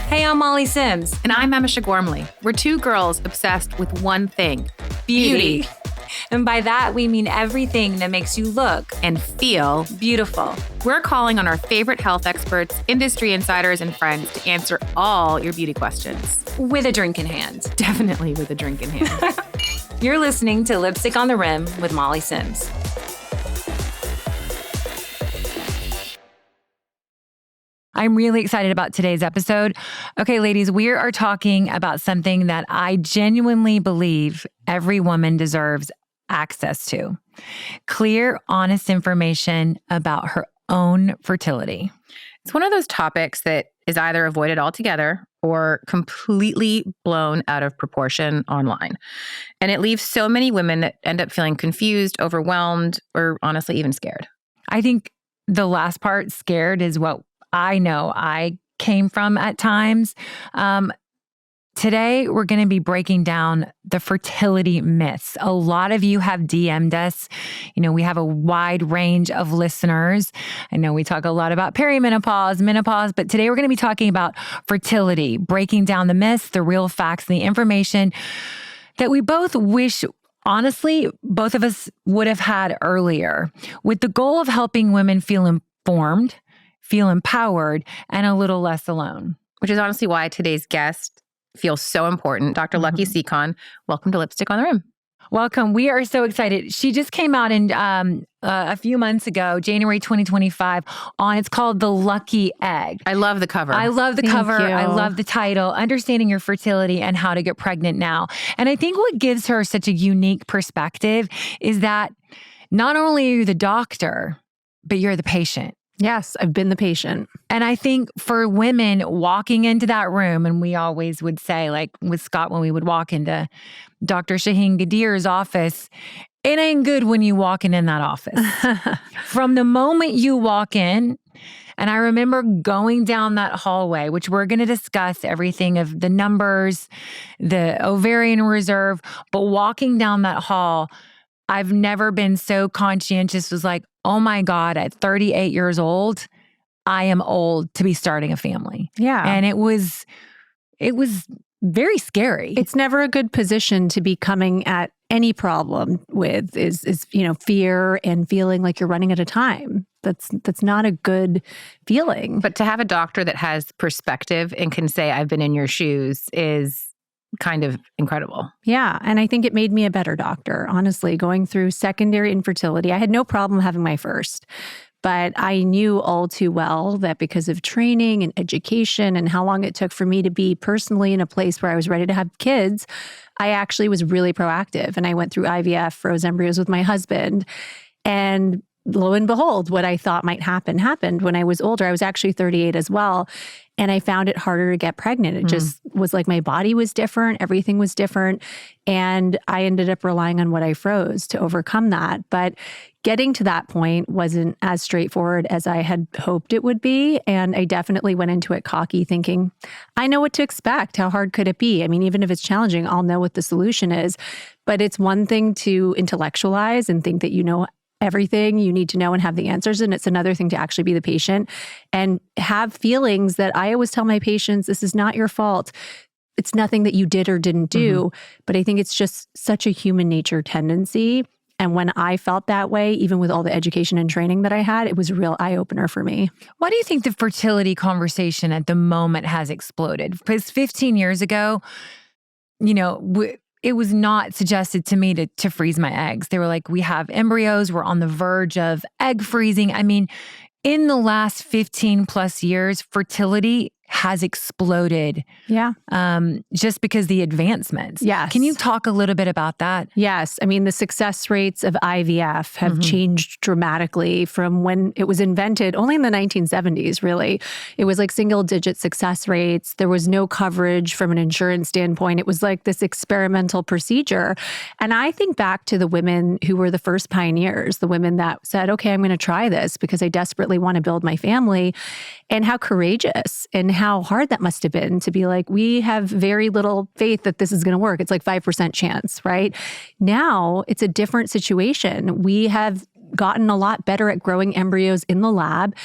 Hey, I'm Molly Sims. And I'm Emese Gormley. We're two girls obsessed with one thing, beauty. And by that, we mean everything that makes you look And feel beautiful. We're calling on our favorite health experts, industry insiders, and friends to answer all your beauty questions. With a drink in hand. Definitely with a drink in hand. You're listening to Lipstick on the Rim with Molly Sims. I'm really excited about today's episode. Okay, ladies, we are talking about something that I genuinely believe every woman deserves access to. Clear, honest information about her own fertility. It's one of those topics that is either avoided altogether or completely blown out of proportion online. And it leaves so many women that end up feeling confused, overwhelmed, or honestly even scared. I think the last part, scared, is what I know I came from at times. Today, we're going to be breaking down the fertility myths. A lot of you have DM'd us. You know, we have a wide range of listeners. I know we talk a lot about perimenopause, menopause, but today we're going to be talking about fertility, breaking down the myths, the real facts, and the information that we both wish, honestly, both of us would have had earlier, with the goal of helping women feel informed, feel empowered, and a little less alone. Which is honestly why today's guest feels so important. Dr. Lucky Secon, welcome to Lipstick on the Rim. Welcome. We are so excited. She just came out in a few months ago, January 2025, it's called The Lucky Egg. I love the cover. I love the cover. You. I love the title, Understanding Your Fertility and How to Get Pregnant Now. And I think what gives her such a unique perspective is that not only are you the doctor, but you're the patient. Yes, I've been the patient. And I think for women walking into that room, and we always would say, like with Scott, when we would walk into Dr. Shaheen Gadir's office, it ain't good when you walking in that office. From the moment you walk in, and I remember going down that hallway, which we're going to discuss everything of the numbers, the ovarian reserve, but walking down that hall, I've never been so conscientious. Was like, oh my God, at 38 years old, I am old to be starting a family. Yeah. And it was very scary. It's never a good position to be coming at any problem with is fear and feeling like you're running out of time. That's not a good feeling. But to have a doctor that has perspective and can say, I've been in your shoes is kind of incredible. Yeah. And I think it made me a better doctor, honestly, going through secondary infertility. I had no problem having my first, but I knew all too well that because of training and education and how long it took for me to be personally in a place where I was ready to have kids, I actually was really proactive. And I went through IVF, froze embryos with my husband. And lo and behold, what I thought might happen happened. When I was older, I was actually 38 as well. And I found it harder to get pregnant. It just was like my body was different. Everything was different. And I ended up relying on what I froze to overcome that. But getting to that point wasn't as straightforward as I had hoped it would be. And I definitely went into it cocky thinking, I know what to expect. How hard could it be? I mean, even if it's challenging, I'll know what the solution is. But it's one thing to intellectualize and think that you know everything you need to know and have the answers. And it's another thing to actually be the patient and have feelings that I always tell my patients, this is not your fault. It's nothing that you did or didn't do. But I think it's just such a human nature tendency. And when I felt that way, even with all the education and training that I had, it was a real eye-opener for me. Why do you think the fertility conversation at the moment has exploded? Because 15 years ago, it was not suggested to me to freeze my eggs. They were like, we have embryos. We're on the verge of egg freezing. I mean, in the last 15 plus years, fertility has exploded. Yeah. Just because the advancements. Yes. Can you talk a little bit about that? Yes. I mean, the success rates of IVF have changed dramatically from when it was invented, only in the 1970s, really. It was like single-digit success rates. There was no coverage from an insurance standpoint. It was like this experimental procedure. And I think back to the women who were the first pioneers, the women that said, okay, I'm going to try this because I desperately want to build my family, and how courageous and how hard that must have been to be like, we have very little faith that this is going to work. It's like 5% chance, right? Now it's a different situation. We have gotten a lot better at growing embryos in the lab.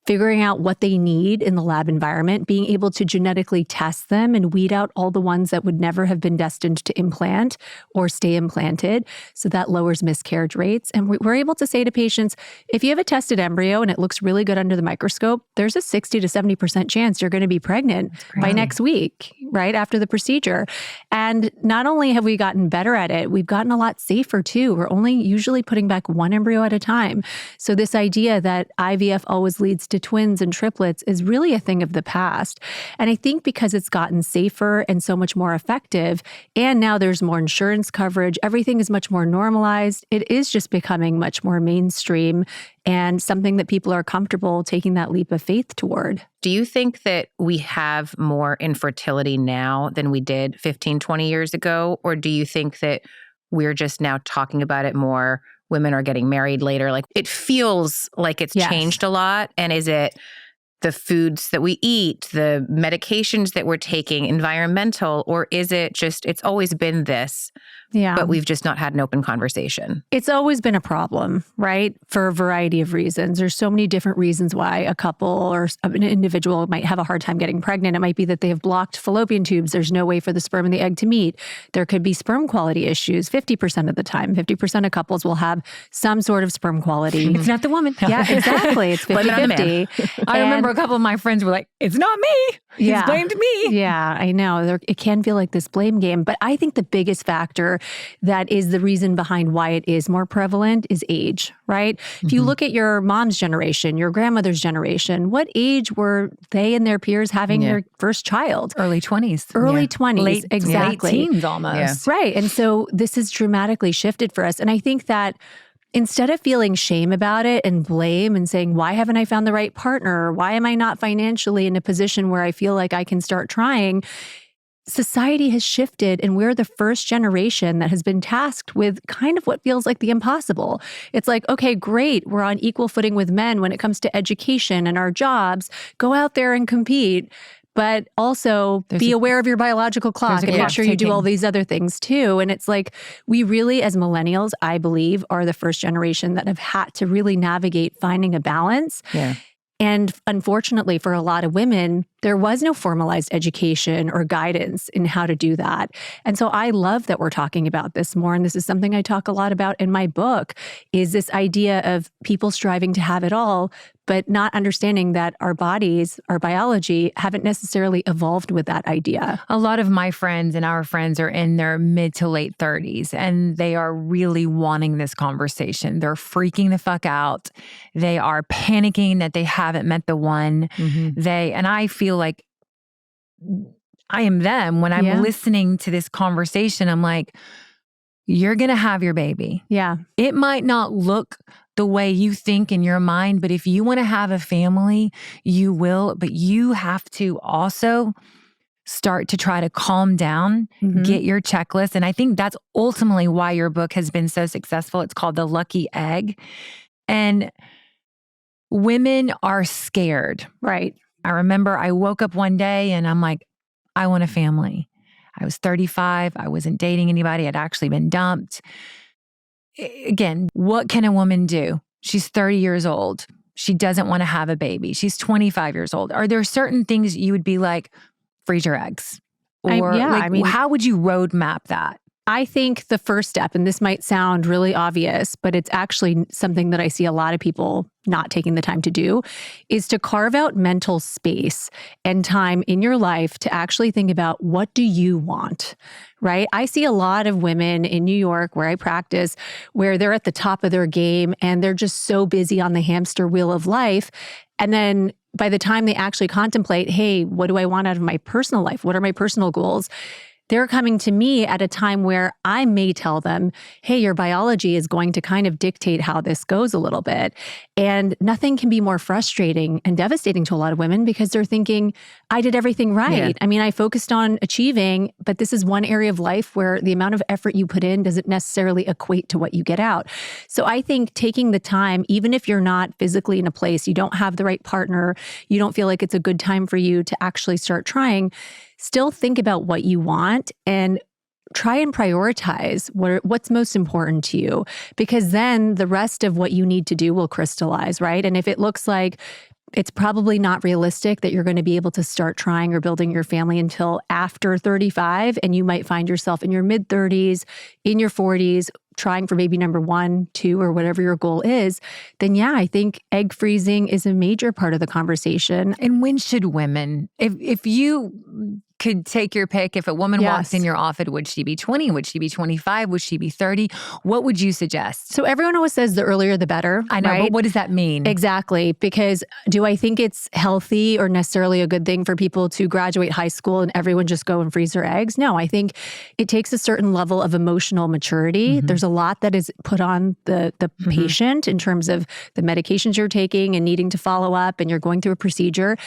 figuring out what they need in the lab environment, being able to genetically test them and weed out all the ones that would never have been destined to implant or stay implanted. So that lowers miscarriage rates. And we're able to say to patients, if you have a tested embryo and it looks really good under the microscope, there's a 60 to 70% chance you're going to be pregnant by next week, right after the procedure. And not only have we gotten better at it, we've gotten a lot safer too. We're only usually putting back one embryo at a time. So this idea that IVF always leads to twins and triplets is really a thing of the past. And I think because it's gotten safer and so much more effective, and now there's more insurance coverage, everything is much more normalized. It is just becoming much more mainstream and something that people are comfortable taking that leap of faith toward. Do you think that we have more infertility now than we did 15, 20 years ago? Or do you think that we're just now talking about it more? Women are getting married later. Like, it feels like it's changed a lot. And is it the foods that we eat, the medications that we're taking, environmental, or is it just, it's always been this, but we've just not had an open conversation? It's always been a problem, right? For a variety of reasons. There's so many different reasons why a couple or an individual might have a hard time getting pregnant. It might be that they have blocked fallopian tubes. There's no way for the sperm and the egg to meet. There could be sperm quality issues 50% of the time. 50% of couples will have some sort of sperm quality. It's not the woman. Yeah, exactly. It's 50-50. I remember a couple of my friends were like, it's not me. He's blamed me. Yeah, I know. It can feel like this blame game. But I think the biggest factor that is the reason behind why it is more prevalent is age, right? If you look at your mom's generation, your grandmother's generation, what age were they and their peers having their first child? Early 20s. Early 20s, Late exactly. teens almost. Yeah. Right. And so this has dramatically shifted for us. And I think that instead of feeling shame about it and blame and saying, why haven't I found the right partner? Why am I not financially in a position where I feel like I can start trying? Society has shifted, and we're the first generation that has been tasked with kind of what feels like the impossible. It's like, okay, great. We're on equal footing with men when it comes to education and our jobs. Go out there and compete. But also be aware of your biological clock and make sure you do all these other things too. And it's like, we really, as millennials, I believe, are the first generation that have had to really navigate finding a balance. Yeah. And unfortunately, for a lot of women, there was no formalized education or guidance in how to do that. And so I love that we're talking about this more. And this is something I talk a lot about in my book, is this idea of people striving to have it all, but not understanding that our bodies, our biology, haven't necessarily evolved with that idea. A lot of my friends and our friends are in their mid to late 30s, and they are really wanting this conversation. They're freaking the fuck out. They are panicking that they haven't met the one. And I feel like I am them. When I'm listening to this conversation, I'm like, you're going to have your baby. Yeah. It might not look the way you think in your mind, but if you want to have a family, you will. But you have to also start to try to calm down, get your checklist. And I think that's ultimately why your book has been so successful. It's called The Lucky Egg. And women are scared. Right. I remember I woke up one day and I'm like, I want a family. I was 35. I wasn't dating anybody. I'd actually been dumped. Again, what can a woman do? She's 30 years old. She doesn't want to have a baby. She's 25 years old. Are there certain things you would be like, freeze your eggs? Or how would you roadmap that? I think the first step, and this might sound really obvious, but it's actually something that I see a lot of people not taking the time to do, is to carve out mental space and time in your life to actually think about, what do you want, right? I see a lot of women in New York where I practice, where they're at the top of their game and they're just so busy on the hamster wheel of life. And then by the time they actually contemplate, hey, what do I want out of my personal life? What are my personal goals? They're coming to me at a time where I may tell them, hey, your biology is going to kind of dictate how this goes a little bit. And nothing can be more frustrating and devastating to a lot of women, because they're thinking, I did everything right. Yeah. I mean, I focused on achieving, but this is one area of life where the amount of effort you put in doesn't necessarily equate to what you get out. So I think taking the time, even if you're not physically in a place, you don't have the right partner, you don't feel like it's a good time for you to actually start trying, still think about what you want and try and prioritize what's most important to you, because then the rest of what you need to do will crystallize, right? And if it looks like it's probably not realistic that you're going to be able to start trying or building your family until after 35. And you might find yourself in your mid-30s, in your 40s, trying for baby number 1, 2, or whatever your goal is, then yeah, I think egg freezing is a major part of the conversation. And when should women, if you could take your pick, if a woman walks in your office, would she be 20? Would she be 25? Would she be 30? What would you suggest? So everyone always says the earlier the better. I know, right? but what does that mean? Exactly. Because do I think it's healthy or necessarily a good thing for people to graduate high school and everyone just go and freeze their eggs? No, I think it takes a certain level of emotional maturity. There's a lot that is put on the patient in terms of the medications you're taking and needing to follow up, and you're going through a procedure.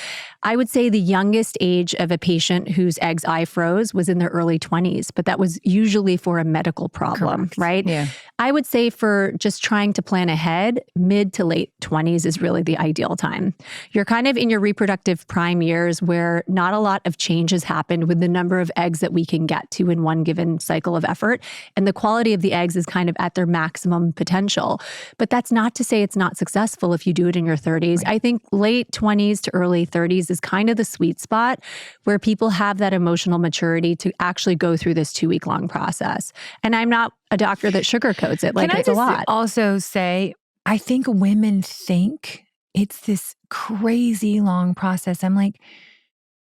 I would say the youngest age of a patient whose eggs I froze was in their early 20s, but that was usually for a medical problem, right? Yeah. I would say for just trying to plan ahead, mid to late 20s is really the ideal time. You're kind of in your reproductive prime years where not a lot of change has happened with the number of eggs that we can get to in one given cycle of effort. And the quality of the eggs is kind of at their maximum potential. But that's not to say it's not successful if you do it in your 30s. Right. I think late 20s to early 30s is kind of the sweet spot where people have that emotional maturity to actually go through this 2-week-long process. And I'm not a doctor that sugarcoats it. Like, it's a lot. Also say, I think women think it's this crazy long process. I'm like,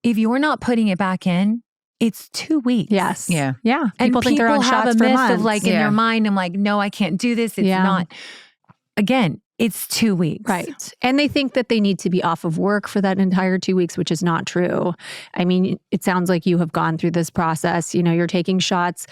if you're not putting it back in, it's 2 weeks. Yes. Yeah. Yeah. And people think they're on have shots a for myth months. of like in their mind, I'm like, no, I can't do this. It's not. Again, it's 2 weeks. Right. And they think that they need to be off of work for that entire 2 weeks, which is not true. I mean, it sounds like you have gone through this process. You know, you're taking shots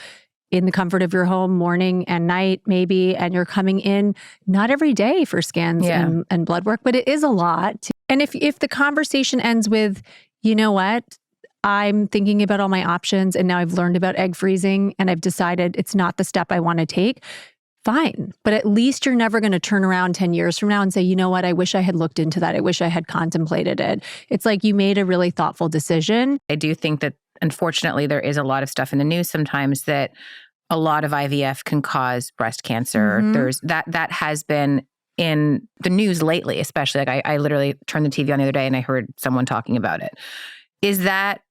in the comfort of your home morning and night maybe, and you're coming in not every day for scans and blood work, but it is a lot. And if the conversation ends with, you know what, I'm thinking about all my options and now I've learned about egg freezing and I've decided it's not the step I want to take, fine. But at least you're never going to turn around 10 years from now and say, you know what, I wish I had looked into that. I wish I had contemplated it. It's like you made a really thoughtful decision. I do think that, unfortunately, there is a lot of stuff in the news sometimes that a lot of IVF can cause breast cancer. There's that has been in the news lately, especially. Like I literally turned the TV on the other day and I heard someone talking about it. Is that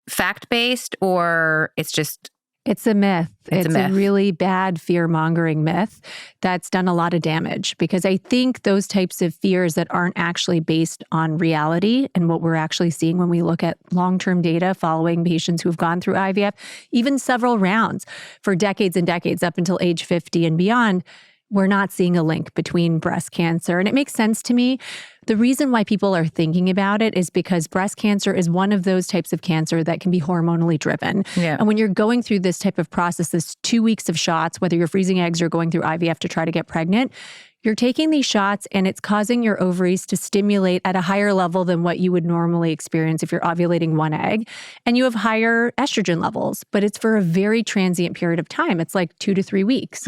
fact-based or it's just... It's a myth. It's a really bad fear-mongering myth that's done a lot of damage, because I think those types of fears that aren't actually based on reality and what we're actually seeing when we look at long-term data following patients who've gone through IVF, even several rounds for decades and decades up until age 50 and beyond, we're not seeing a link between breast cancer. And it makes sense to me. The reason why people are thinking about it is because breast cancer is one of those types of cancer that can be hormonally driven. Yeah. And when you're going through this type of process, this 2 weeks of shots, whether you're freezing eggs or going through IVF to try to get pregnant, you're taking these shots and it's causing your ovaries to stimulate at a higher level than what you would normally experience if you're ovulating one egg. And you have higher estrogen levels, but it's for a very transient period of time. It's like 2 to 3 weeks.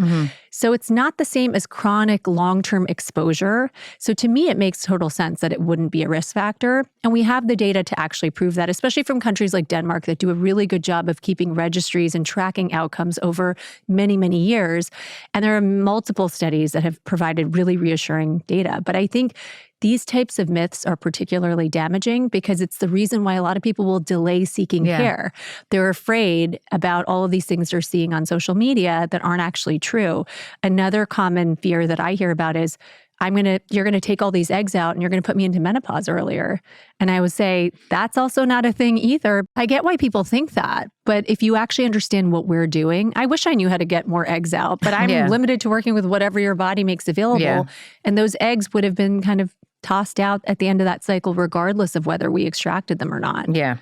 So it's not the same as chronic long-term exposure. So to me, it makes total sense that it wouldn't be a risk factor. And we have the data to actually prove that, especially from countries like Denmark that do a really good job of keeping registries and tracking outcomes over many, many years. And there are multiple studies that have provided really reassuring data. But I think these types of myths are particularly damaging because it's the reason why a lot of people will delay seeking care. They're afraid about all of these things they're seeing on social media that aren't actually true. Another common fear that I hear about is, you're going to take all these eggs out and you're going to put me into menopause earlier. And I would say, that's also not a thing either. I get why people think that. But if you actually understand what we're doing, I wish I knew how to get more eggs out, but I'm limited to working with whatever your body makes available. Yeah. And those eggs would have been kind of tossed out at the end of that cycle, regardless of whether we extracted them or not. Yeah.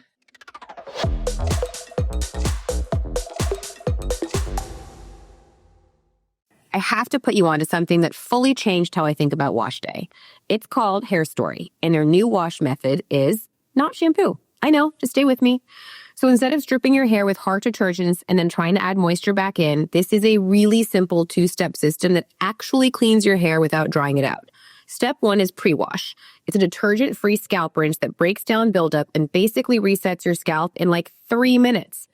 I have to put you on to something that fully changed how I think about wash day. It's called Hair Story, and their new wash method is not shampoo. I know, just stay with me. So instead of stripping your hair with hard detergents and then trying to add moisture back in, this is a really simple 2-step system that actually cleans your hair without drying it out. Step 1 is pre-wash. It's a detergent-free scalp rinse that breaks down buildup and basically resets your scalp in like 3 minutes.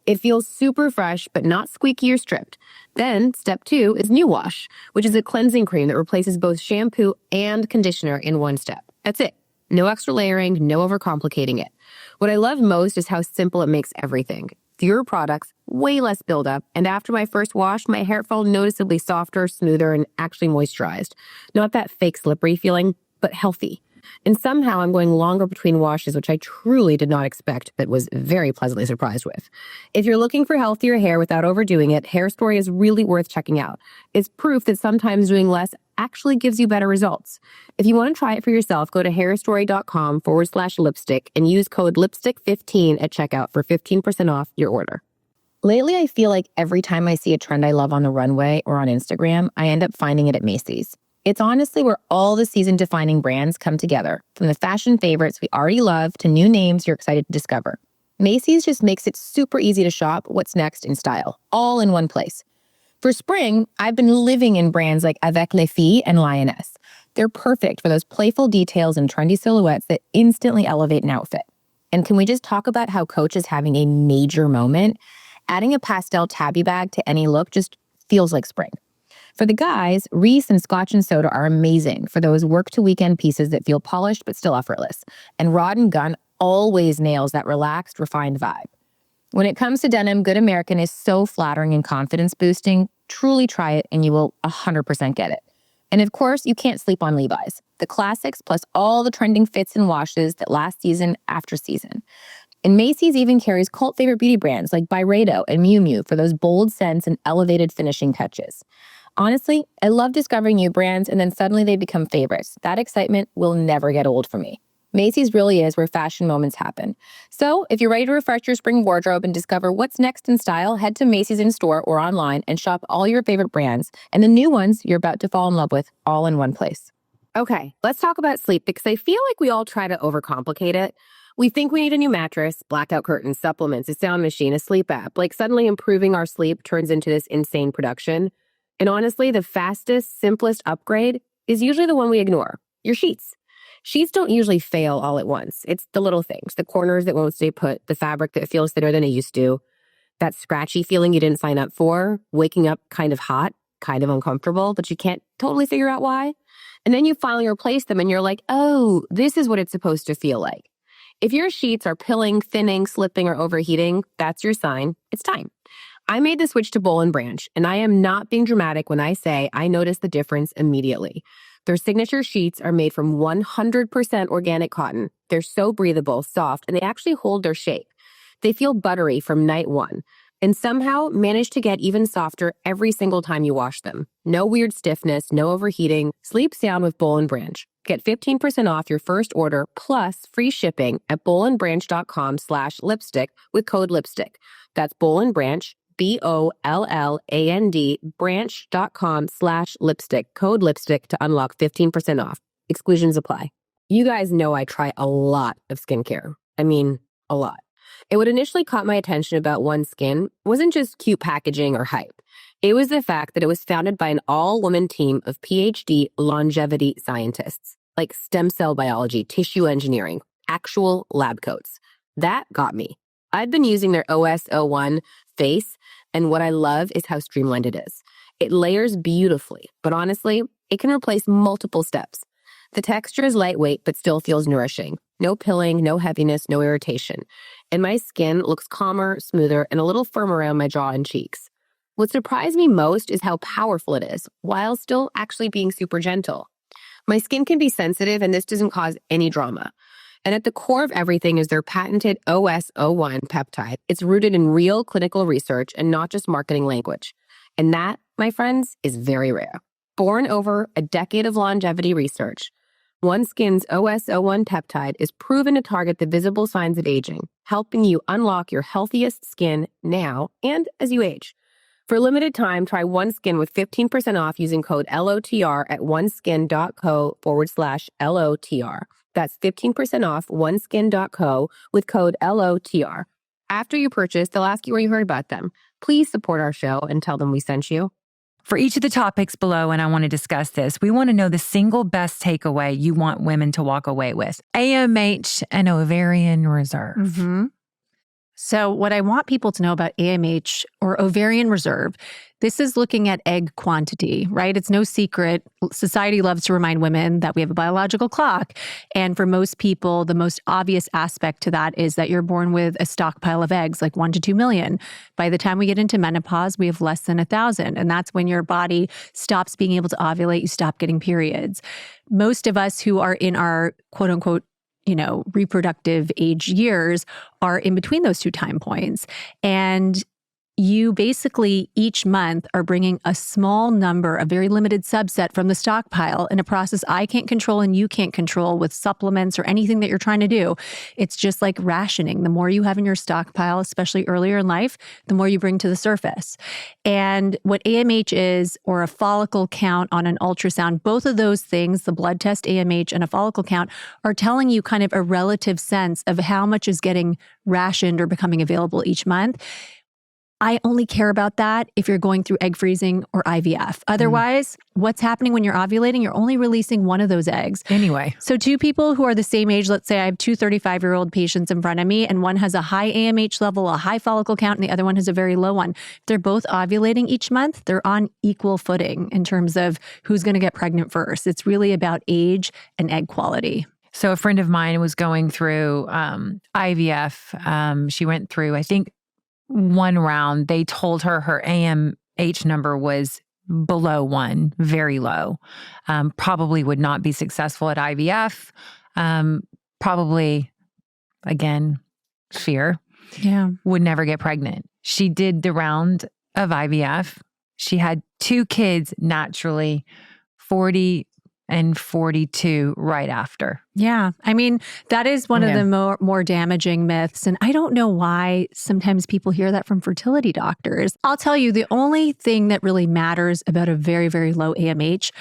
It feels super fresh, but not squeaky or stripped. Then, step 2 is New Wash, which is a cleansing cream that replaces both shampoo and conditioner in one step. That's it. No extra layering, no overcomplicating it. What I love most is how simple it makes everything. Fewer products, way less buildup, and after my first wash, my hair felt noticeably softer, smoother, and actually moisturized. Not that fake slippery feeling, but healthy. And somehow I'm going longer between washes, which I truly did not expect, but was very pleasantly surprised with. If you're looking for healthier hair without overdoing it, Hair Story is really worth checking out. It's proof that sometimes doing less actually gives you better results. If you want to try it for yourself, go to hairstory.com/lipstick and use code lipstick15 at checkout for 15% off your order. Lately, I feel like every time I see a trend I love on the runway or on Instagram, I end up finding it at Macy's. It's honestly where all the season-defining brands come together, from the fashion favorites we already love to new names you're excited to discover. Macy's just makes it super easy to shop what's next in style, all in one place. For spring, I've been living in brands like Avec les Filles and Lioness. They're perfect for those playful details and trendy silhouettes that instantly elevate an outfit. And can we just talk about how Coach is having a major moment? Adding a pastel tabby bag to any look just feels like spring. For the guys, Reese and Scotch and Soda are amazing for those work-to-weekend pieces that feel polished but still effortless. And Rod and Gun always nails that relaxed, refined vibe. When it comes to denim, Good American is so flattering and confidence-boosting. Truly try it and you will 100% get it. And of course, you can't sleep on Levi's. The classics plus all the trending fits and washes that last season after season. And Macy's even carries cult favorite beauty brands like Byredo and Miu Miu for those bold scents and elevated finishing touches. Honestly, I love discovering new brands and then suddenly they become favorites. That excitement will never get old for me. Macy's really is where fashion moments happen. So if you're ready to refresh your spring wardrobe and discover what's next in style, head to Macy's in-store or online and shop all your favorite brands and the new ones you're about to fall in love with all in one place. Okay, let's talk about sleep because I feel like we all try to overcomplicate it. We think we need a new mattress, blackout curtains, supplements, a sound machine, a sleep app. Like suddenly improving our sleep turns into this insane production. And honestly, the fastest, simplest upgrade is usually the one we ignore. Your sheets. Sheets don't usually fail all at once. It's the little things, the corners that won't stay put, the fabric that feels thinner than it used to, that scratchy feeling you didn't sign up for, waking up kind of hot, kind of uncomfortable, but you can't totally figure out why. And then you finally replace them and you're like, oh, this is what it's supposed to feel like. If your sheets are pilling, thinning, slipping, or overheating, that's your sign. It's time. I made the switch to Boll & Branch, and I am not being dramatic when I say I noticed the difference immediately. Their signature sheets are made from 100% organic cotton. They're so breathable, soft, and they actually hold their shape. They feel buttery from night one, and somehow manage to get even softer every single time you wash them. No weird stiffness, no overheating. Sleep sound with Boll & Branch. Get 15% off your first order plus free shipping at bollandbranch.com/lipstick with code lipstick. That's Boll & Branch, BOLLAND, branch.com/lipstick, code lipstick to unlock 15% off. Exclusions apply. You guys know I try a lot of skincare. I mean, a lot. And what initially caught my attention about OneSkin wasn't just cute packaging or hype. It was the fact that it was founded by an all-woman team of PhD longevity scientists, like stem cell biology, tissue engineering, actual lab coats. That got me. I'd been using their OS01 face, and what I love is how streamlined it is. It layers beautifully, but honestly, it can replace multiple steps. The texture is lightweight, but still feels nourishing. No pilling, no heaviness, no irritation. And my skin looks calmer, smoother, and a little firmer around my jaw and cheeks. What surprised me most is how powerful it is, while still actually being super gentle. My skin can be sensitive, and this doesn't cause any drama. And at the core of everything is their patented OS01 peptide. It's rooted in real clinical research and not just marketing language. And that, my friends, is very rare. Born over a decade of longevity research, OneSkin's OS01 peptide is proven to target the visible signs of aging, helping you unlock your healthiest skin now and as you age. For a limited time, try OneSkin with 15% off using code LOTR at oneskin.co/LOTR. That's 15% off oneskin.co with code LOTR. After you purchase, they'll ask you where you heard about them. Please support our show and tell them we sent you. For each of the topics below, and I want to discuss this, we want to know the single best takeaway you want women to walk away with. AMH and ovarian reserve. Mm-hmm. So what I want people to know about AMH or ovarian reserve, this is looking at egg quantity, right? It's no secret. Society loves to remind women that we have a biological clock. And for most people, the most obvious aspect to that is that you're born with a stockpile of eggs, like 1 to 2 million. By the time we get into menopause, we have less than 1,000. And that's when your body stops being able to ovulate, you stop getting periods. Most of us who are in our quote unquote reproductive age years are in between those two time points. And you basically each month are bringing a small number, a very limited subset from the stockpile in a process I can't control and you can't control with supplements or anything that you're trying to do. It's just like rationing. The more you have in your stockpile, especially earlier in life, the more you bring to the surface. And what AMH is, or a follicle count on an ultrasound, both of those things, the blood test AMH and a follicle count, are telling you kind of a relative sense of how much is getting rationed or becoming available each month. I only care about that if you're going through egg freezing or IVF. Otherwise, what's happening when you're ovulating? You're only releasing one of those eggs. Anyway. So two people who are the same age, let's say I have two 35-year-old patients in front of me, and one has a high AMH level, a high follicle count, and the other one has a very low one. If they're both ovulating each month, they're on equal footing in terms of who's going to get pregnant first. It's really about age and egg quality. So a friend of mine was going through IVF. She went through, I think, one round. They told her AMH number was below 1, very low. Probably would not be successful at IVF. Probably, again, fear. Yeah. Would never get pregnant. She did the round of IVF. She had 2 kids naturally, 40 and 42 right after. Yeah. I mean, that is one of the more damaging myths. And I don't know why sometimes people hear that from fertility doctors. I'll tell you, the only thing that really matters about a very, very low AMH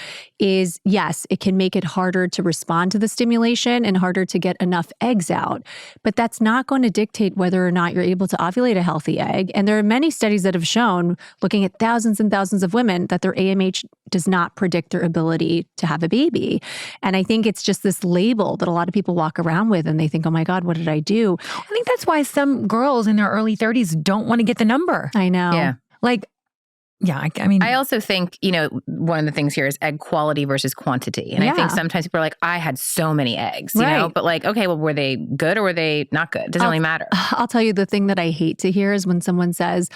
is, yes, it can make it harder to respond to the stimulation and harder to get enough eggs out. But that's not going to dictate whether or not you're able to ovulate a healthy egg. And there are many studies that have shown, looking at thousands and thousands of women, that their AMH does not predict their ability to have a baby. And I think it's just this label that a lot of people walk around with and they think, oh my God, what did I do? I think that's why some girls in their early 30s don't want to get the number. I know. Yeah. I mean, I also think, one of the things here is egg quality versus quantity. And I think sometimes people are like, I had so many eggs, you know, but like, okay, well, were they good or were they not good? Doesn't really matter. I'll tell you, the thing that I hate to hear is when someone says,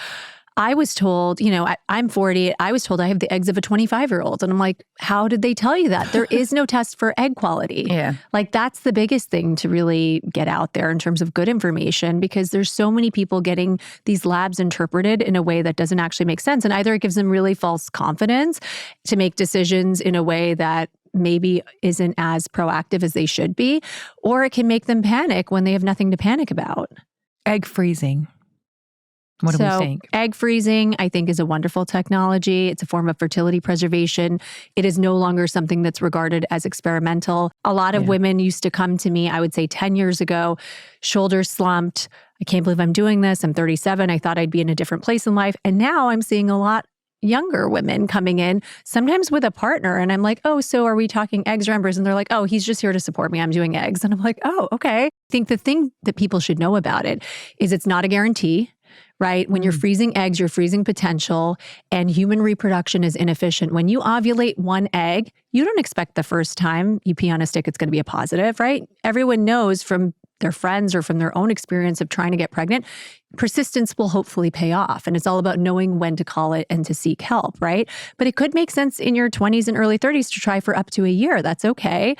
I was told, I'm 40, I was told I have the eggs of a 25-year-old. And I'm like, how did they tell you that? There is no test for egg quality. Yeah. Like, that's the biggest thing to really get out there in terms of good information, because there's so many people getting these labs interpreted in a way that doesn't actually make sense. And either it gives them really false confidence to make decisions in a way that maybe isn't as proactive as they should be, or it can make them panic when they have nothing to panic about. Egg freezing. What do we think? Egg freezing, I think, is a wonderful technology. It's a form of fertility preservation. It is no longer something that's regarded as experimental. A lot of women used to come to me, I would say 10 years ago, shoulders slumped. I can't believe I'm doing this. I'm 37. I thought I'd be in a different place in life. And now I'm seeing a lot younger women coming in, sometimes with a partner. And I'm like, oh, so are we talking eggs or embers? And they're like, oh, he's just here to support me. I'm doing eggs. And I'm like, oh, okay. I think the thing that people should know about it is it's not a guarantee. Right? When you're freezing eggs, you're freezing potential, and human reproduction is inefficient. When you ovulate one egg, you don't expect the first time you pee on a stick, it's going to be a positive, right? Everyone knows from their friends or from their own experience of trying to get pregnant, persistence will hopefully pay off. And it's all about knowing when to call it and to seek help, right? But it could make sense in your 20s and early 30s to try for up to a year. That's okay.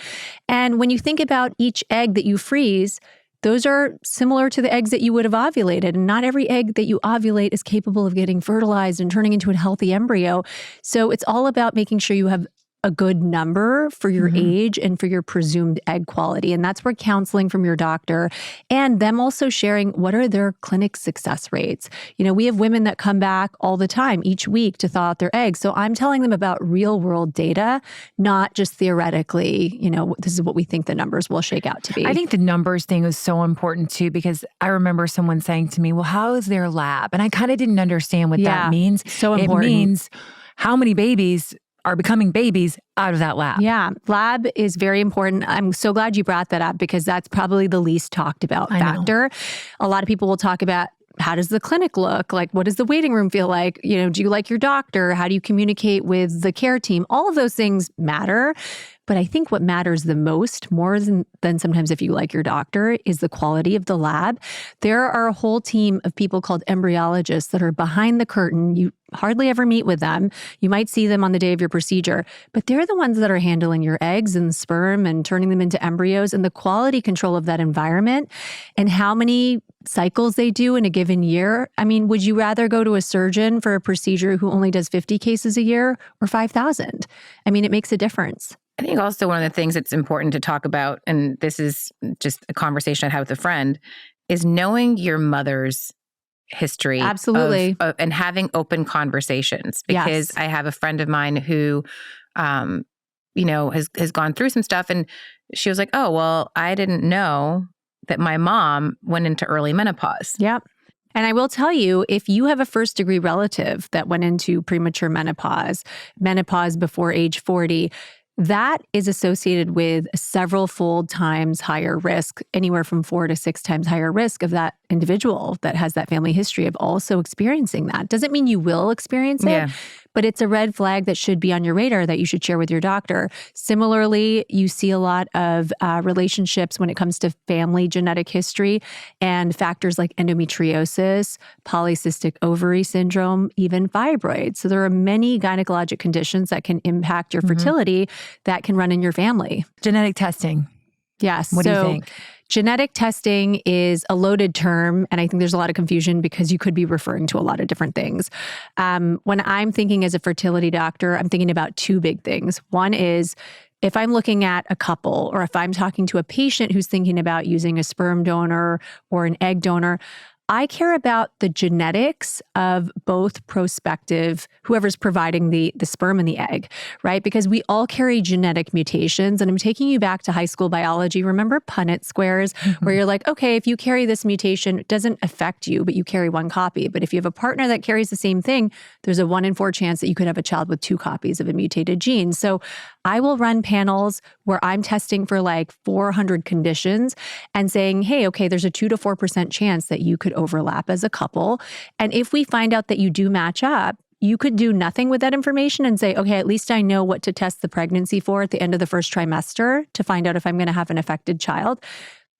And when you think about each egg that you freeze, those are similar to the eggs that you would have ovulated. And not every egg that you ovulate is capable of getting fertilized and turning into a healthy embryo. So it's all about making sure you have a good number for your age and for your presumed egg quality. And that's where counseling from your doctor and them also sharing what are their clinic success rates. We have women that come back all the time each week to thaw out their eggs. So I'm telling them about real world data, not just theoretically, this is what we think the numbers will shake out to be. I think the numbers thing is so important too, because I remember someone saying to me, well, how is their lab? And I kind of didn't understand what that means. So important. It means how many babies are becoming babies out of that lab. Yeah, lab is very important. I'm so glad you brought that up because that's probably the least talked about factor. A lot of people will talk about how does the clinic look? Like, what does the waiting room feel like? Do you like your doctor? How do you communicate with the care team? All of those things matter. But I think what matters the most, more than sometimes if you like your doctor, is the quality of the lab. There are a whole team of people called embryologists that are behind the curtain. You hardly ever meet with them. You might see them on the day of your procedure, but they're the ones that are handling your eggs and sperm and turning them into embryos, and the quality control of that environment and how many cycles they do in a given year. I mean, would you rather go to a surgeon for a procedure who only does 50 cases a year or 5,000? I mean, it makes a difference. I think also one of the things that's important to talk about, and this is just a conversation I had with a friend, is knowing your mother's history. Absolutely. And having open conversations. Because I have a friend of mine who, has gone through some stuff, and she was like, oh, well, I didn't know that my mom went into early menopause. Yep. And I will tell you, if you have a first-degree relative that went into premature menopause before age 40, that is associated with several-fold times higher risk, anywhere from 4 to 6 times higher risk of that individual that has that family history of also experiencing that. Doesn't mean you will experience it, but it's a red flag that should be on your radar that you should share with your doctor. Similarly, you see a lot of relationships when it comes to family genetic history and factors like endometriosis, polycystic ovary syndrome, even fibroids. So there are many gynecologic conditions that can impact your fertility that can run in your family. Genetic testing. Yes. What do you think? Genetic testing is a loaded term, and I think there's a lot of confusion because you could be referring to a lot of different things. When I'm thinking as a fertility doctor, I'm thinking about 2 big things. One is if I'm looking at a couple, or if I'm talking to a patient who's thinking about using a sperm donor or an egg donor, I care about the genetics of both prospective, whoever's providing the sperm and the egg, right? Because we all carry genetic mutations. And I'm taking you back to high school biology. Remember Punnett squares, where you're like, okay, if you carry this mutation, it doesn't affect you, but you carry 1 copy. But if you have a partner that carries the same thing, there's a 1 in 4 chance that you could have a child with 2 copies of a mutated gene. So I will run panels where I'm testing for like 400 conditions and saying, hey, okay, there's a 2 to 4% chance that you could overlap as a couple. And if we find out that you do match up, you could do nothing with that information and say, okay, at least I know what to test the pregnancy for at the end of the first trimester to find out if I'm going to have an affected child.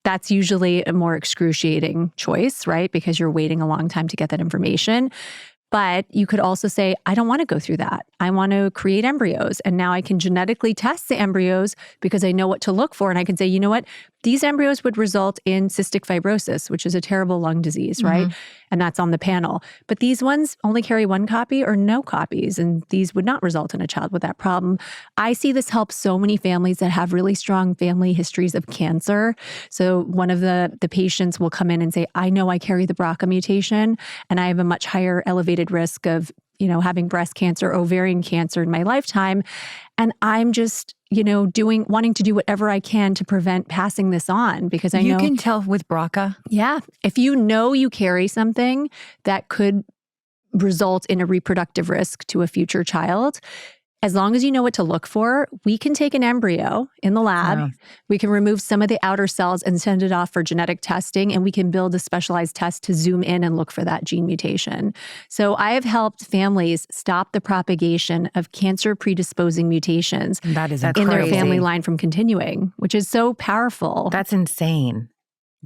That's usually a more excruciating choice, right? Because you're waiting a long time to get that information. But you could also say, I don't want to go through that. I want to create embryos. And now I can genetically test the embryos because I know what to look for. And I can say, you know what? These embryos would result in cystic fibrosis, which is a terrible lung disease, right? And that's on the panel. But these ones only carry 1 copy or no copies, and these would not result in a child with that problem. I see this help so many families that have really strong family histories of cancer. So one of the patients will come in and say, I know I carry the BRCA mutation, and I have a much higher elevated risk of having breast cancer, ovarian cancer in my lifetime. And I'm just, wanting to do whatever I can to prevent passing this on because I know. You can tell with BRCA? Yeah. If you know you carry something that could result in a reproductive risk to a future child, as long as you know what to look for, we can take an embryo in the lab. Wow. We can remove some of the outer cells and send it off for genetic testing, and we can build a specialized test to zoom in and look for that gene mutation. So I have helped families stop the propagation of cancer predisposing mutations in their family line from continuing, which is so powerful. That's insane.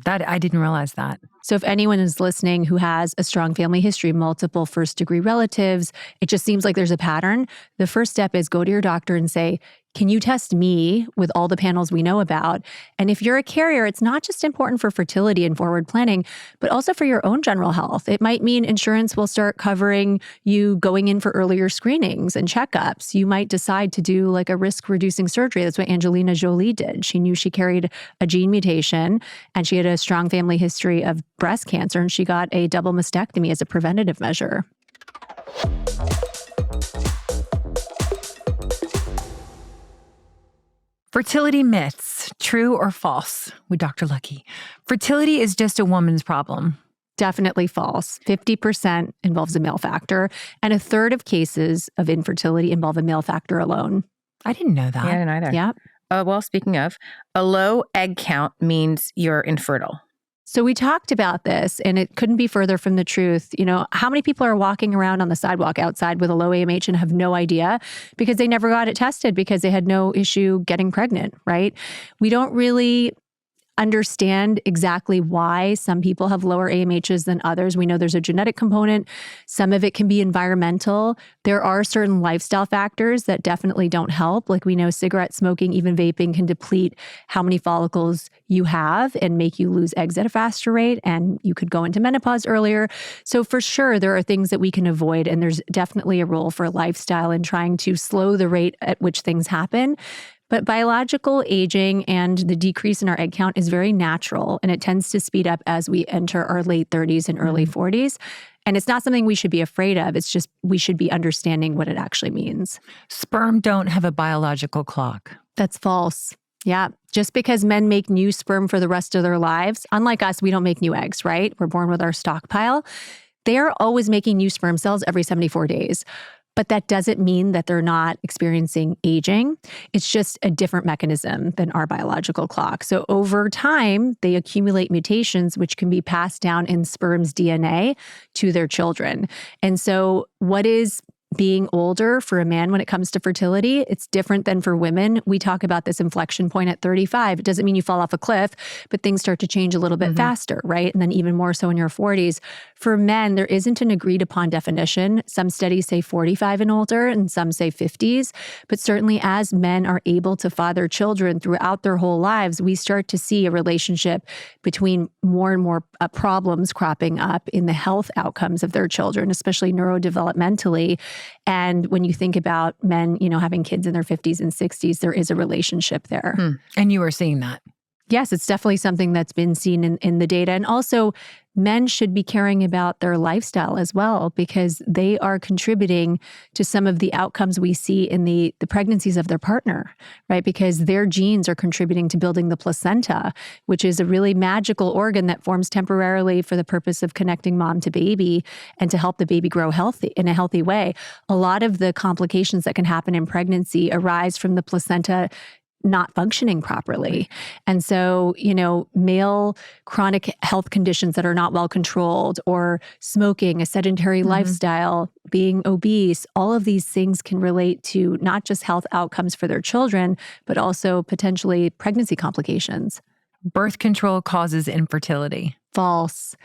That I didn't realize that. So if anyone is listening who has a strong family history, multiple first-degree relatives, it just seems like there's a pattern. The first step is go to your doctor and say, can you test me with all the panels we know about? And if you're a carrier, it's not just important for fertility and forward planning, but also for your own general health. It might mean insurance will start covering you going in for earlier screenings and checkups. You might decide to do like a risk-reducing surgery. That's what Angelina Jolie did. She knew she carried a gene mutation and she had a strong family history of breast cancer, and she got a double mastectomy as a preventative measure. Fertility myths, true or false, with Dr. Lucky. Fertility is just a woman's problem. Definitely false. 50% involves a male factor, and 1/3 of cases of infertility involve a male factor alone. I didn't know that. Yeah, I didn't either. Yeah. Well, speaking of, a low egg count means you're infertile. So we talked about this, and it couldn't be further from the truth. How many people are walking around on the sidewalk outside with a low AMH and have no idea because they never got it tested because they had no issue getting pregnant, right? We don't really understand exactly why some people have lower AMHs than others. We know there's a genetic component. Some of it can be environmental. There are certain lifestyle factors that definitely don't help. Like we know cigarette smoking, even vaping can deplete how many follicles you have and make you lose eggs at a faster rate. And you could go into menopause earlier. So for sure, there are things that we can avoid. And there's definitely a role for lifestyle in trying to slow the rate at which things happen. But biological aging and the decrease in our egg count is very natural, and it tends to speed up as we enter our late 30s and early 40s. And it's not something we should be afraid of. It's just we should be understanding what it actually means. Sperm don't have a biological clock. That's false. Yeah. Just because men make new sperm for the rest of their lives, unlike us, we don't make new eggs, right? We're born with our stockpile. They are always making new sperm cells every 74 days. But that doesn't mean that they're not experiencing aging. It's just a different mechanism than our biological clock. So over time, they accumulate mutations, which can be passed down in sperm's DNA to their children. And so what is being older for a man when it comes to fertility, it's different than for women. We talk about this inflection point at 35. It doesn't mean you fall off a cliff, but things start to change a little bit faster, right? And then even more so in your 40s. For men, there isn't an agreed upon definition. Some studies say 45 and older, and some say 50s. But certainly as men are able to father children throughout their whole lives, we start to see a relationship between more and more problems cropping up in the health outcomes of their children, especially neurodevelopmentally. And when you think about men, having kids in their 50s and 60s, there is a relationship there. And you are seeing that. Yes, it's definitely something that's been seen in the data. And also, men should be caring about their lifestyle as well, because they are contributing to some of the outcomes we see in the pregnancies of their partner, right? Because their genes are contributing to building the placenta, which is a really magical organ that forms temporarily for the purpose of connecting mom to baby and to help the baby grow healthy in a healthy way. A lot of the complications that can happen in pregnancy arise from the placenta not functioning properly. And so, male chronic health conditions that are not well controlled, or smoking, a sedentary lifestyle, being obese, all of these things can relate to not just health outcomes for their children, but also potentially pregnancy complications. Birth control causes infertility. False.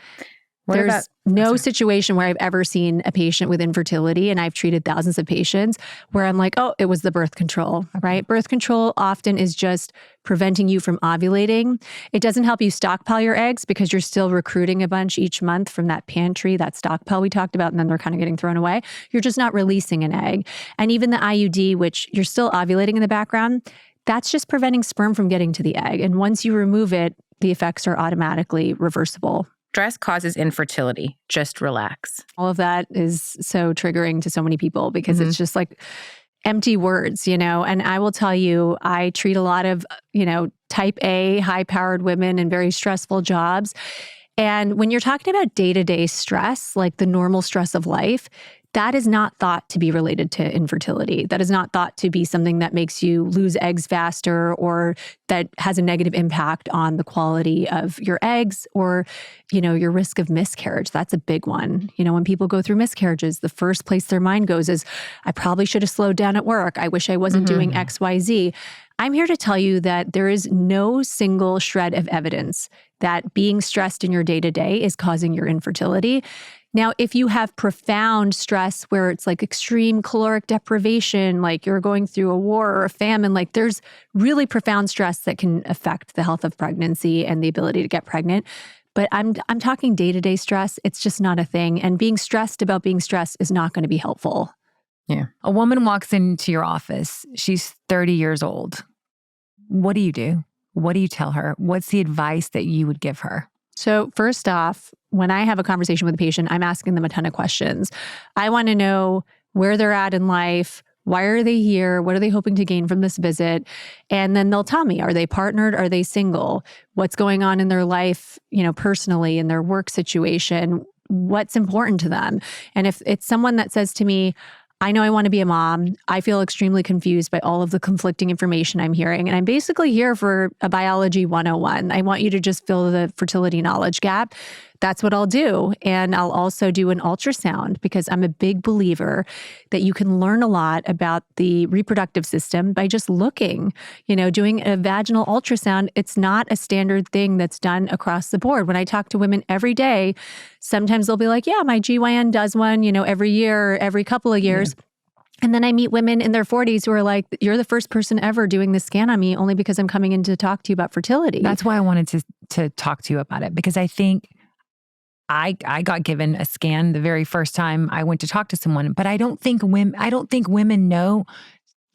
There's no situation where I've ever seen a patient with infertility, and I've treated thousands of patients, where I'm like, oh, it was the birth control, right? Birth control often is just preventing you from ovulating. It doesn't help you stockpile your eggs because you're still recruiting a bunch each month from that pantry, that stockpile we talked about, and then they're kind of getting thrown away. You're just not releasing an egg. And even the IUD, which you're still ovulating in the background, that's just preventing sperm from getting to the egg. And once you remove it, the effects are automatically reversible. Stress causes infertility. Just relax. All of that is so triggering to so many people because it's just like empty words, And I will tell you, I treat a lot of, type A, high-powered women in very stressful jobs. And when you're talking about day-to-day stress, like the normal stress of life, that is not thought to be related to infertility. That is not thought to be something that makes you lose eggs faster or that has a negative impact on the quality of your eggs or, your risk of miscarriage. That's a big one. When people go through miscarriages, the first place their mind goes is, I probably should have slowed down at work. I wish I wasn't doing X, Y, Z. I'm here to tell you that there is no single shred of evidence that being stressed in your day-to-day is causing your infertility. Now, if you have profound stress where it's like extreme caloric deprivation, like you're going through a war or a famine, like there's really profound stress that can affect the health of pregnancy and the ability to get pregnant. But I'm talking day-to-day stress. It's just not a thing. And being stressed about being stressed is not going to be helpful. Yeah. A woman walks into your office. She's 30 years old. What do you do? What do you tell her? What's the advice that you would give her? So first off, when I have a conversation with a patient, I'm asking them a ton of questions. I want to know where they're at in life. Why are they here? What are they hoping to gain from this visit? And then they'll tell me, are they partnered? Are they single? What's going on in their life, personally, in their work situation? What's important to them? And if it's someone that says to me, I know I want to be a mom. I feel extremely confused by all of the conflicting information I'm hearing. And I'm basically here for a biology 101. I want you to just fill the fertility knowledge gap. That's what I'll do. And I'll also do an ultrasound because I'm a big believer that you can learn a lot about the reproductive system by just looking, doing a vaginal ultrasound. It's not a standard thing that's done across the board. When I talk to women every day, sometimes they'll be like, yeah, my GYN does one, every year, every couple of years. And then I meet women in their 40s who are like, you're the first person ever doing this scan on me only because I'm coming in to talk to you about fertility. That's why I wanted to talk to you about it, because I think I got given a scan the very first time I went to talk to someone, but I don't think women know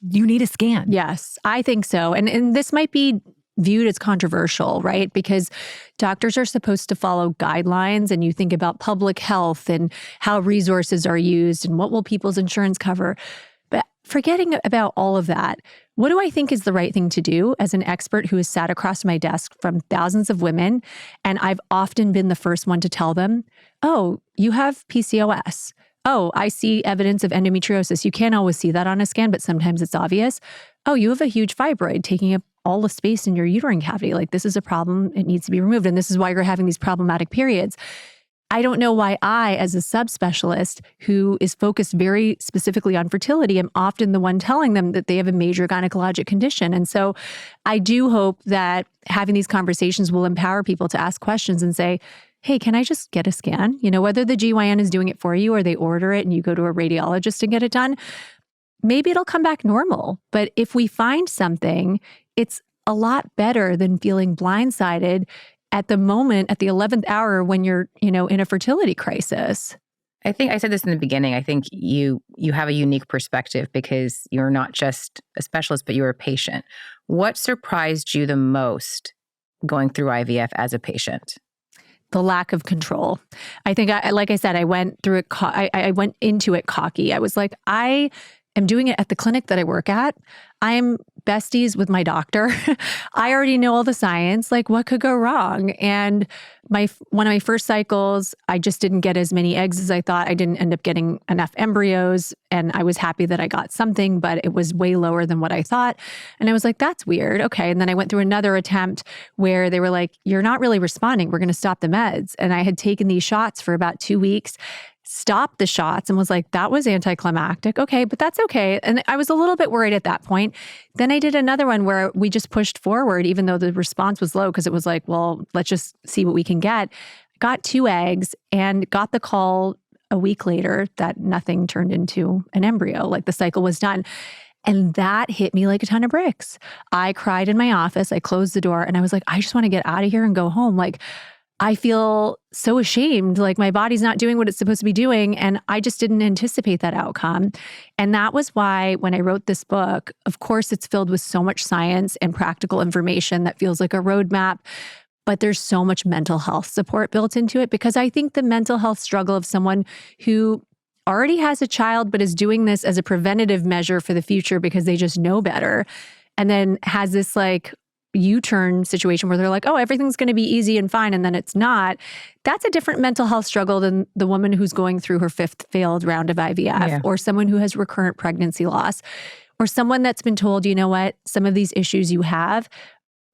you need a scan. Yes, I think so. And this might be viewed as controversial, right? Because doctors are supposed to follow guidelines, and you think about public health and how resources are used and what will people's insurance cover. But forgetting about all of that, what do I think is the right thing to do as an expert who has sat across my desk from thousands of women, and I've often been the first one to tell them, oh, you have PCOS. Oh, I see evidence of endometriosis. You can't always see that on a scan, but sometimes it's obvious. Oh, you have a huge fibroid taking up all the space in your uterine cavity. Like, this is a problem. It needs to be removed. And this is why you're having these problematic periods. I don't know why I, as a subspecialist who is focused very specifically on fertility, am often the one telling them that they have a major gynecologic condition. And so I do hope that having these conversations will empower people to ask questions and say, hey, can I just get a scan? Whether the GYN is doing it for you or they order it and you go to a radiologist and get it done, maybe it'll come back normal. But if we find something, it's a lot better than feeling blindsided at the moment, at the 11th hour when you're, in a fertility crisis. I think I said this in the beginning. I think you have a unique perspective because you're not just a specialist, but you're a patient. What surprised you the most going through IVF as a patient? The lack of control. I think, like I said, I went through it. I went into it cocky. I was like, I am doing it at the clinic that I work at. I'm besties with my doctor. I already know all the science. Like, what could go wrong? And one of my first cycles, I just didn't get as many eggs as I thought. I didn't end up getting enough embryos, and I was happy that I got something, but it was way lower than what I thought. And I was like, that's weird. Okay. And then I went through another attempt where they were like, you're not really responding. We're going to stop the meds. And I had taken these shots for about 2 weeks, stopped the shots, and was like, that was anticlimactic. Okay, but that's okay. And I was a little bit worried at that point. Then I did another one where we just pushed forward, even though the response was low, because it was like, well, let's just see what we can get. Got 2 eggs and got the call a week later that nothing turned into an embryo, like the cycle was done. And that hit me like a ton of bricks. I cried in my office. I closed the door and I was like, I just want to get out of here and go home. Like, I feel so ashamed, like my body's not doing what it's supposed to be doing. And I just didn't anticipate that outcome. And that was why when I wrote this book, of course, it's filled with so much science and practical information that feels like a roadmap, but there's so much mental health support built into it, because I think the mental health struggle of someone who already has a child, but is doing this as a preventative measure for the future because they just know better, and then has this like U-turn situation where they're like, oh, everything's going to be easy and fine, and then it's not. That's a different mental health struggle than the woman who's going through her 5th failed round of IVF, or someone who has recurrent pregnancy loss, or someone that's been told, you know what, some of these issues you have,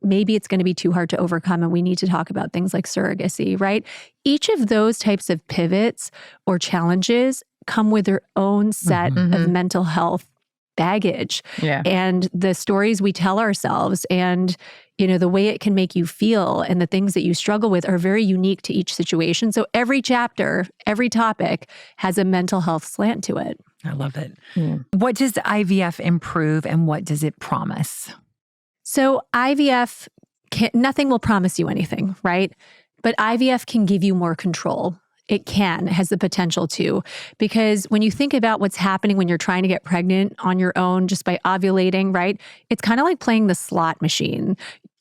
maybe it's going to be too hard to overcome, and we need to talk about things like surrogacy, right? Each of those types of pivots or challenges come with their own set of mental health baggage and the stories we tell ourselves, and the way it can make you feel and the things that you struggle with are very unique to each situation. So every chapter, every topic has a mental health slant to it. I love it. What does IVF improve and what does it promise? So IVF, nothing will promise you anything, right? But IVF can give you more control. It has the potential to, because when you think about what's happening when you're trying to get pregnant on your own just by ovulating, right? It's kind of like playing the slot machine.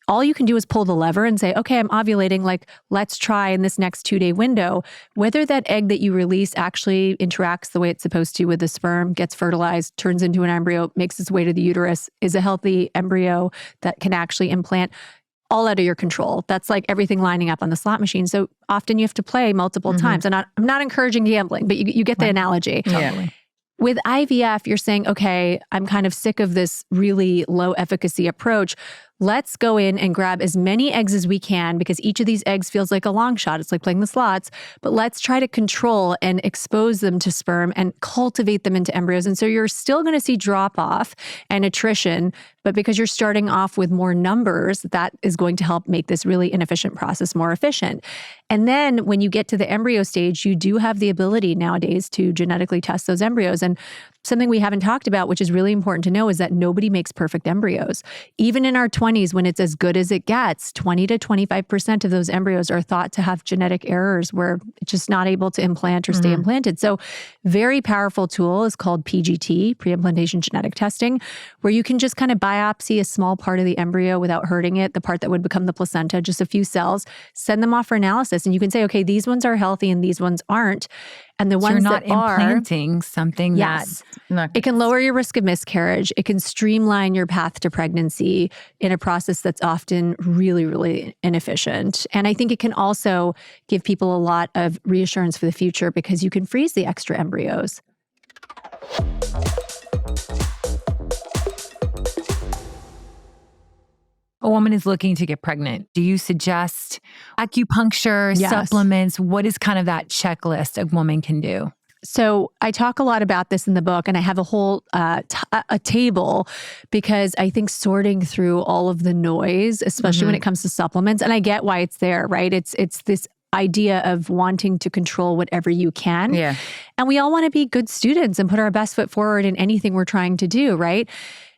All you can do is pull the lever and say, okay, I'm ovulating, like, let's try in this next 2-day window. Whether that egg that you release actually interacts the way it's supposed to with the sperm, gets fertilized, turns into an embryo, makes its way to the uterus, is a healthy embryo that can actually implant, all out of your control. That's like everything lining up on the slot machine. So often you have to play multiple times. And I'm not encouraging gambling, but you get the analogy. Totally. With IVF, you're saying, okay, I'm kind of sick of this really low efficacy approach. Let's go in and grab as many eggs as we can because each of these eggs feels like a long shot. It's like playing the slots, but let's try to control and expose them to sperm and cultivate them into embryos. And so you're still going to see drop off and attrition, but because you're starting off with more numbers, that is going to help make this really inefficient process more efficient. And then when you get to the embryo stage, you do have the ability nowadays to genetically test those embryos. And something we haven't talked about, which is really important to know, is that nobody makes perfect embryos. Even in our 20s, when it's as good as it gets, 20 to 25% of those embryos are thought to have genetic errors where it's just not able to implant or stay implanted. So very powerful tool is called PGT, pre-implantation genetic testing, where you can just kind of biopsy a small part of the embryo without hurting it, the part that would become the placenta, just a few cells, send them off for analysis. And you can say, okay, these ones are healthy and these ones aren't. And the ones that are implanting something it can lower your risk of miscarriage. It can streamline your path to pregnancy in a process that's often really, really inefficient. And I think it can also give people a lot of reassurance for the future because you can freeze the extra embryos. A woman is looking to get pregnant. Do you suggest acupuncture, supplements? What is kind of that checklist a woman can do? So I talk a lot about this in the book, and I have a whole a table because I think sorting through all of the noise, especially when it comes to supplements, and I get why it's there, right? It's this idea of wanting to control whatever you can. Yeah. And we all want to be good students and put our best foot forward in anything we're trying to do, right?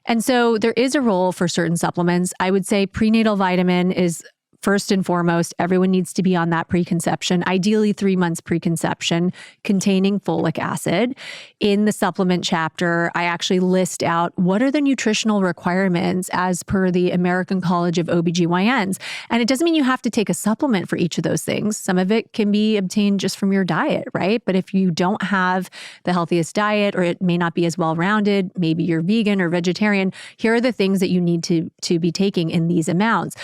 And so there is a role for certain supplements. I would say prenatal vitamin is first and foremost. Everyone needs to be on that preconception, ideally 3 months preconception, containing folic acid. In the supplement chapter, I actually list out what are the nutritional requirements as per the American College of OBGYNs. And it doesn't mean you have to take a supplement for each of those things. Some of it can be obtained just from your diet, right? But if you don't have the healthiest diet, or it may not be as well-rounded, maybe you're vegan or vegetarian, here are the things that you need to be taking in these amounts.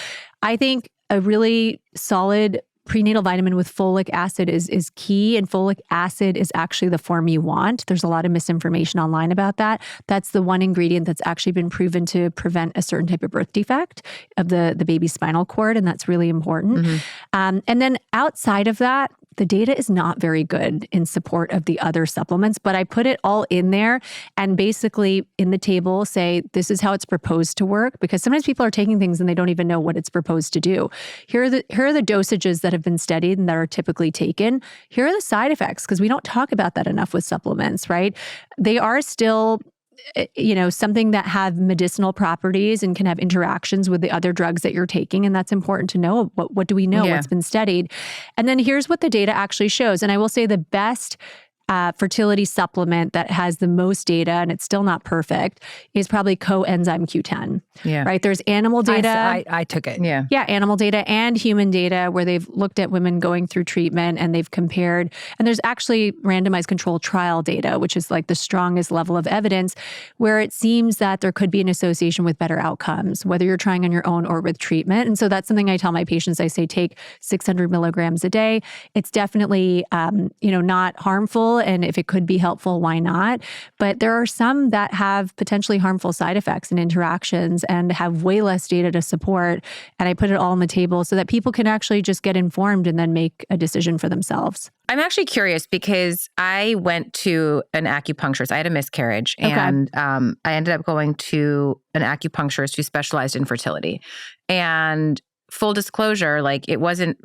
I think a really solid prenatal vitamin with folic acid is key, and folic acid is actually the form you want. There's a lot of misinformation online about that. That's the one ingredient that's actually been proven to prevent a certain type of birth defect of the baby's spinal cord, and that's really important. And then outside of that, the data is not very good in support of the other supplements, but I put it all in there and basically in the table say, this is how it's proposed to work, because sometimes people are taking things and they don't even know what it's proposed to do. Here are the dosages that have been studied and that are typically taken. Here are the side effects, because we don't talk about that enough with supplements, right? They are still something that have medicinal properties and can have interactions with the other drugs that you're taking. And that's important to know. What do we know? What's been studied? And then here's what the data actually shows. And I will say the best fertility supplement that has the most data, and it's still not perfect, is probably coenzyme Q10. Yeah. Right? There's animal data. I took it. Yeah. Yeah, animal data and human data where they've looked at women going through treatment and they've compared. And there's actually randomized controlled trial data, which is like the strongest level of evidence, where it seems that there could be an association with better outcomes, whether you're trying on your own or with treatment. And so that's something I tell my patients. I say, take 600 milligrams a day. It's definitely, not harmful. And if it could be helpful, why not? But there are some that have potentially harmful side effects and interactions and have way less data to support. And I put it all on the table so that people can actually just get informed and then make a decision for themselves. I'm actually curious because I went to an acupuncturist. I had a miscarriage and I ended up going to an acupuncturist who specialized in fertility. And full disclosure, like it wasn't,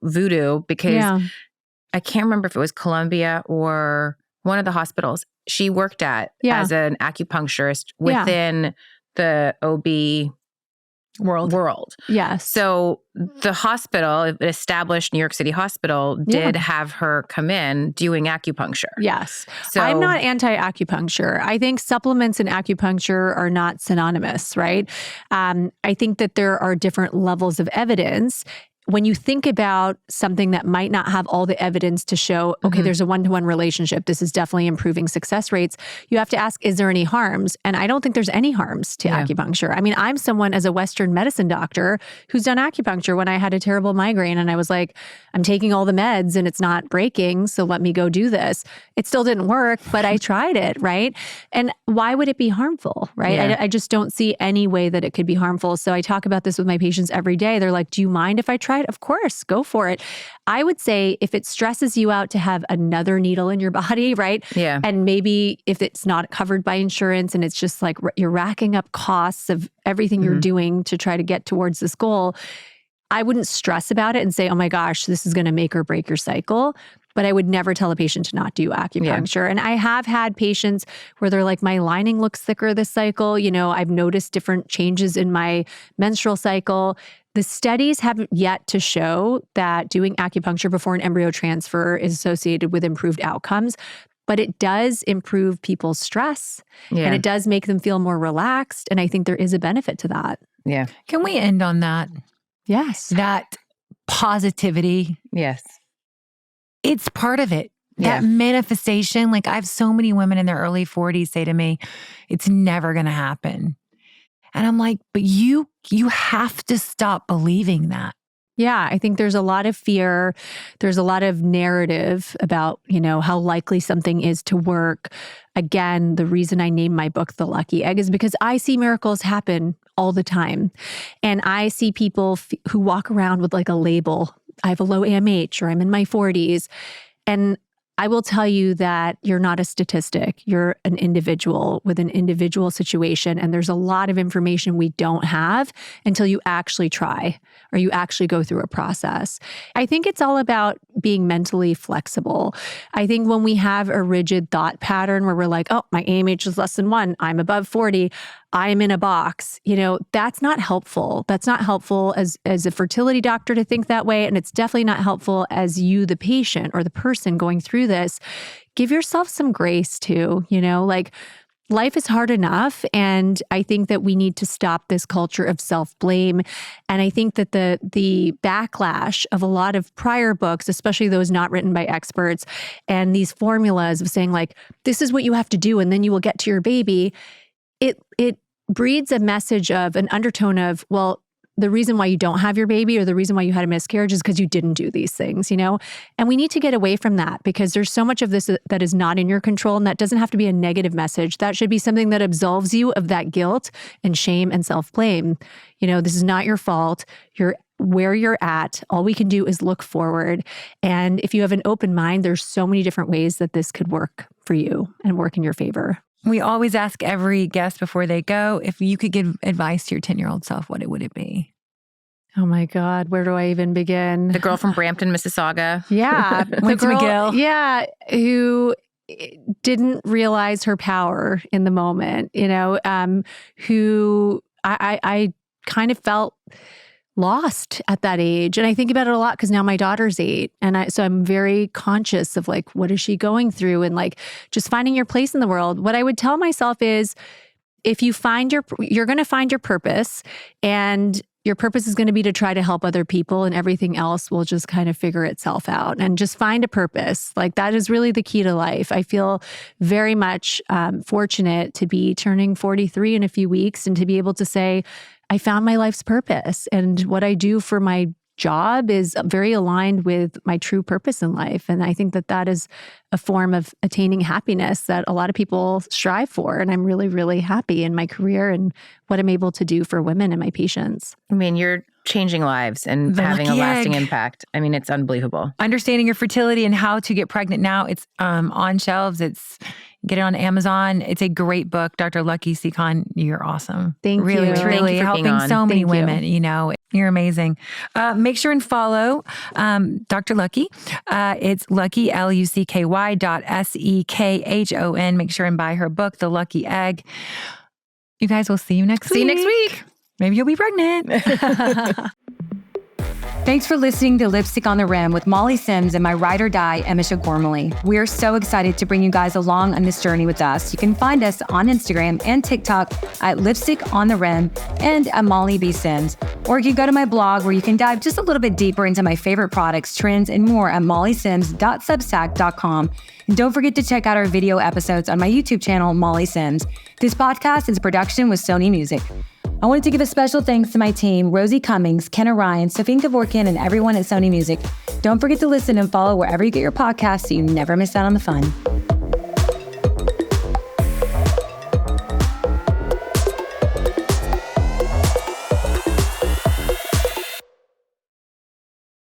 voodoo, because I can't remember if it was Columbia or one of the hospitals she worked at as an acupuncturist within the OB world. Yes. So the hospital, an established New York City hospital, did have her come in doing acupuncture. Yes. So I'm not anti-acupuncture. I think supplements and acupuncture are not synonymous, right? I think that there are different levels of evidence. when you think about something that might not have all the evidence to show, okay, there's a one-to-one relationship, this is definitely improving success rates, you have to ask, is there any harms? And I don't think there's any harms to acupuncture. I mean, I'm someone as a Western medicine doctor who's done acupuncture when I had a terrible migraine and I was like, I'm taking all the meds and it's not breaking, so let me go do this. It still didn't work, but I tried it, right? And why would it be harmful, right? Yeah. I just don't see any way that it could be harmful. So I talk about this with my patients every day. They're like, do you mind if I try it? Of course, go for it. I would say if it stresses you out to have another needle in your body, right? Yeah. And maybe if it's not covered by insurance and it's just like you're racking up costs of everything you're doing to try to get towards this goal, I wouldn't stress about it and say, oh my gosh, this is going to make or break your cycle. But I would never tell a patient to not do acupuncture. Yeah. And I have had patients where they're like, my lining looks thicker this cycle. You know, I've noticed different changes in my menstrual cycle. The studies haven't yet to show that doing acupuncture before an embryo transfer is associated with improved outcomes, but it does improve people's stress and it does make them feel more relaxed. And I think there is a benefit to that. Yeah. Can we end on that? Yes. That positivity. Yes. It's part of it. That manifestation. Like I have so many women in their early 40s say to me, it's never going to happen. And I'm like, but you have to stop believing that. Yeah, I think there's a lot of fear. There's a lot of narrative about, you know, how likely something is to work. Again, the reason I named my book The Lucky Egg is because I see miracles happen all the time. And I see people who walk around with like a label. I have a low AMH or I'm in my 40s. And I will tell you that you're not a statistic. You're an individual with an individual situation. And there's a lot of information we don't have until you actually try or you actually go through a process. I think it's all about being mentally flexible. I think when we have a rigid thought pattern where we're like, oh, my AMH is less than 1, I'm above 40, I am in a box, you know, that's not helpful. That's not helpful as a fertility doctor to think that way. And it's definitely not helpful as you, the patient or the person going through this. Give yourself some grace too, you know, like life is hard enough. And I think that we need to stop this culture of self-blame. And I think that the backlash of a lot of prior books, especially those not written by experts, and these formulas of saying like, this is what you have to do, and then you will get to your baby. It breeds a message of an undertone of, well, the reason why you don't have your baby or the reason why you had a miscarriage is because you didn't do these things, you know? And we need to get away from that because there's so much of this that is not in your control, and that doesn't have to be a negative message. That should be something that absolves you of that guilt and shame and self-blame. You know, this is not your fault. You're where you're at. All we can do is look forward. And if you have an open mind, there's so many different ways that this could work for you and work in your favor. We always ask every guest before they go, if you could give advice to your 10-year-old self, what would it be? Oh my God, where do I even begin? The girl from Brampton, Mississauga. Yeah. Went to McGill. Yeah. Who didn't realize her power in the moment, you know, who I kind of felt lost at that age. And I think about it a lot because now my daughter's 8. And so I'm very conscious of like, what is she going through? And like just finding your place in the world. What I would tell myself is if you find you're going to find your purpose, and your purpose is going to be to try to help other people, and everything else will just kind of figure itself out. And just find a purpose. Like that is really the key to life. I feel very much fortunate to be turning 43 in a few weeks and to be able to say, I found my life's purpose, and what I do for my job is very aligned with my true purpose in life. And I think that that is a form of attaining happiness that a lot of people strive for. And I'm really, really happy in my career and what I'm able to do for women and my patients. I mean, you're changing lives and having a lasting impact. I mean, it's unbelievable. Understanding your fertility and how to get pregnant now. It's on shelves. Get it on Amazon. It's a great book. Dr. Lucky Secon, you're awesome. Thank you. Really, truly Thank you for helping being on. so many Thank women. You know, you're amazing. Make sure and follow Dr. Lucky. It's Lucky, LUCKY.SEKHON. Make sure and buy her book, The Lucky Egg. You guys will see you next week. See you next week. Maybe you'll be pregnant. Thanks for listening to Lipstick on the Rim with Molly Sims and my ride or die, Emese Gormley. We are so excited to bring you guys along on this journey with us. You can find us on Instagram and TikTok at Lipstick on the Rim and at Molly B. Sims. Or you can go to my blog where you can dive just a little bit deeper into my favorite products, trends, and more at mollysims.substack.com. And don't forget to check out our video episodes on my YouTube channel, Molly Sims. This podcast is a production with Sony Music. I wanted to give a special thanks to my team, Rosie Cummings, Kenna Ryan, Sophie Kevorkian, and everyone at Sony Music. Don't forget to listen and follow wherever you get your podcasts so you never miss out on the fun.